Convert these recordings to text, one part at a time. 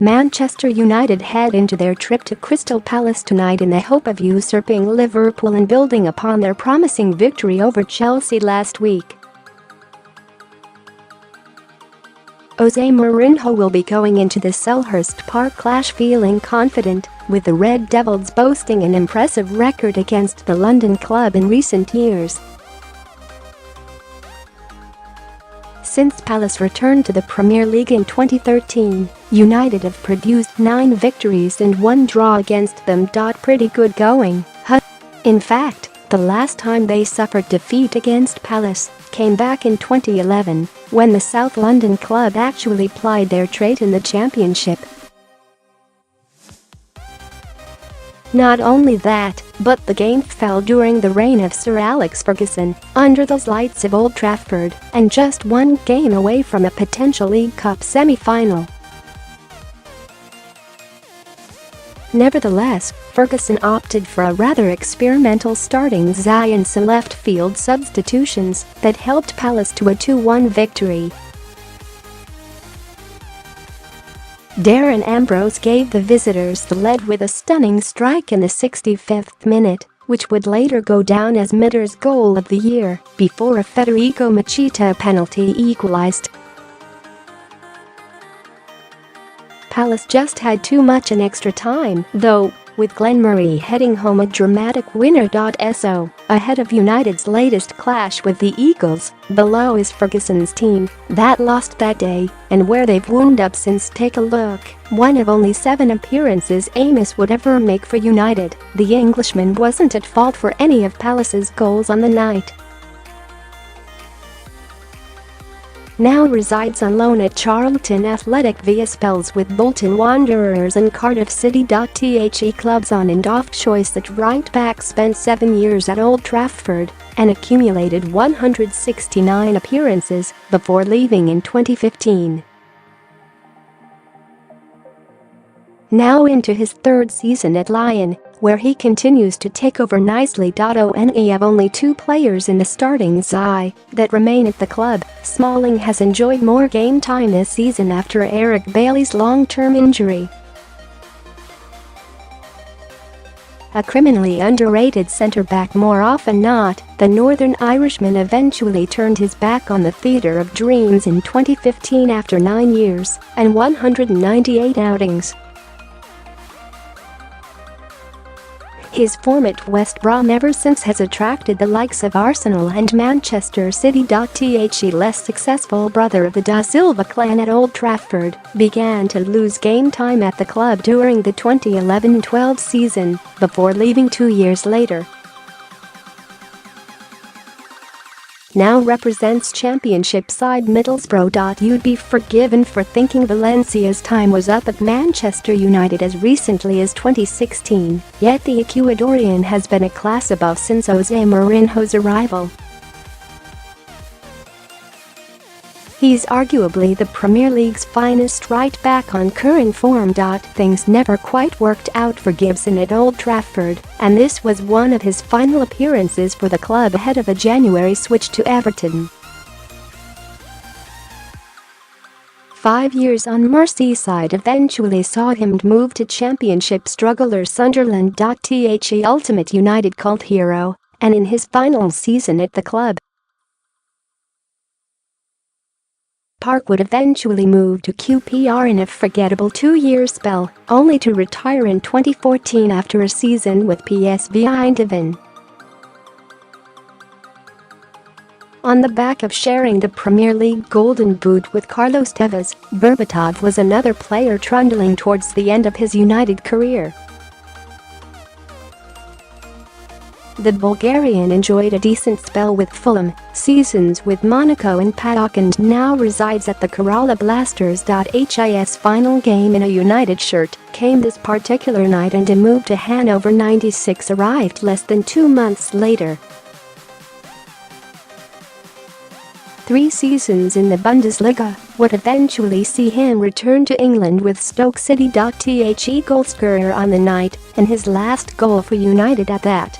Manchester United head into their trip to Crystal Palace tonight in the hope of usurping Liverpool and building upon their promising victory over Chelsea last week. Jose Mourinho will be going into the Selhurst Park clash feeling confident, with the Red Devils boasting an impressive record against the London club in recent years. Since Palace returned to the Premier League in 2013, United have produced 9 victories and 1 draw against them. Pretty good going, huh? In fact, the last time they suffered defeat against Palace came back in 2011, when the South London club actually plied their trade in the Championship. Not only that, but the game fell during the reign of Sir Alex Ferguson, under the lights of Old Trafford, and just 1 game away from a potential League Cup semi-final. Nevertheless, Ferguson opted for a rather experimental starting Zions and left field substitutions that helped Palace to a 2-1 victory. Darren Ambrose gave the visitors the lead with a stunning strike in the 65th minute, which would later go down as Mitter's goal of the year, before a Federico Machita penalty equalized. Palace just had too much in extra time, though, with Glenn Murray heading home a dramatic winner. So, ahead of United's latest clash with the Eagles, below is Ferguson's team, that lost that day, and where they've wound up since. Take a look. One of only 7 appearances Amos would ever make for United, the Englishman wasn't at fault for any of Palace's goals on the night. Now resides on loan at Charlton Athletic via spells with Bolton Wanderers and Cardiff City. The club's on and off choice at right back spent 7 years at Old Trafford and accumulated 169 appearances before leaving in 2015. Now into his 3rd season at Lyon, where he continues to take over nicely. Only of only 2 players in the starting XI that remain at the club, Smalling has enjoyed more game time this season after Eric Bailey's long-term injury. A criminally underrated centre-back, more often not, the Northern Irishman eventually turned his back on the theatre of dreams in 2015 after 9 years and 198 outings. His form at West Brom ever since has attracted the likes of Arsenal and Manchester City. The less successful brother of the Da Silva clan at Old Trafford began to lose game time at the club during the 2011-12 season, before leaving 2 years later. Now represents Championship side Middlesbrough. You'd be forgiven for thinking Valencia's time was up at Manchester United as recently as 2016, yet the Ecuadorian has been a class above since Jose Mourinho's arrival. He's arguably the Premier League's finest right-back on current form. Things never quite worked out for Gibson at Old Trafford, and this was one of his final appearances for the club ahead of a January switch to Everton. 5 years on Merseyside eventually saw him move to Championship struggler Sunderland. The ultimate United cult hero, and in his final season at the club, Park would eventually move to QPR in a forgettable 2-year spell, only to retire in 2014 after a season with PSV Eindhoven. On the back of sharing the Premier League Golden Boot with Carlos Tevez, Berbatov was another player trundling towards the end of his United career. The Bulgarian enjoyed a decent spell with Fulham, seasons with Monaco and PAOK, and now resides at the Kerala Blasters. His final game in a United shirt came this particular night, and a move to Hannover 96 arrived less than 2 months later. 3 seasons in the Bundesliga would eventually see him return to England with Stoke City. The goalscorer on the night, and his last goal for United at that.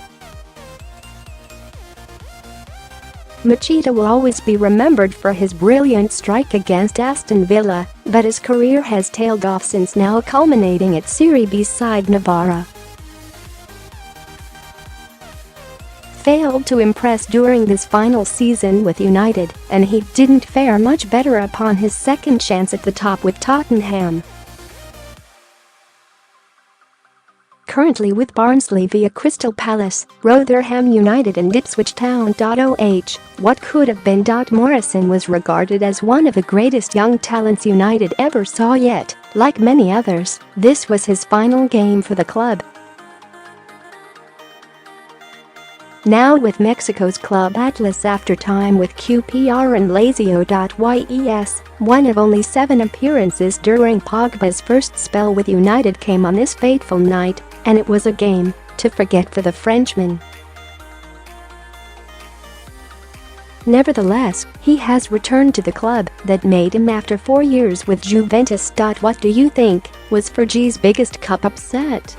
Machida will always be remembered for his brilliant strike against Aston Villa, but his career has tailed off since, now culminating at Serie B side Novara. Failed to impress during this final season with United, and he didn't fare much better upon his second chance at the top with Tottenham. Currently with Barnsley via Crystal Palace, Rotherham United and Ipswich Town. What could have been. Morrison was regarded as one of the greatest young talents United ever saw, yet, like many others, this was his final game for the club. Now with Mexico's club Atlas after time with QPR and Lazio. One of only 7 appearances during Pogba's first spell with United came on this fateful night, and it was a game to forget for the Frenchman. Nevertheless, he has returned to the club that made him after 4 years with Juventus. What do you think was Fergie's biggest cup upset?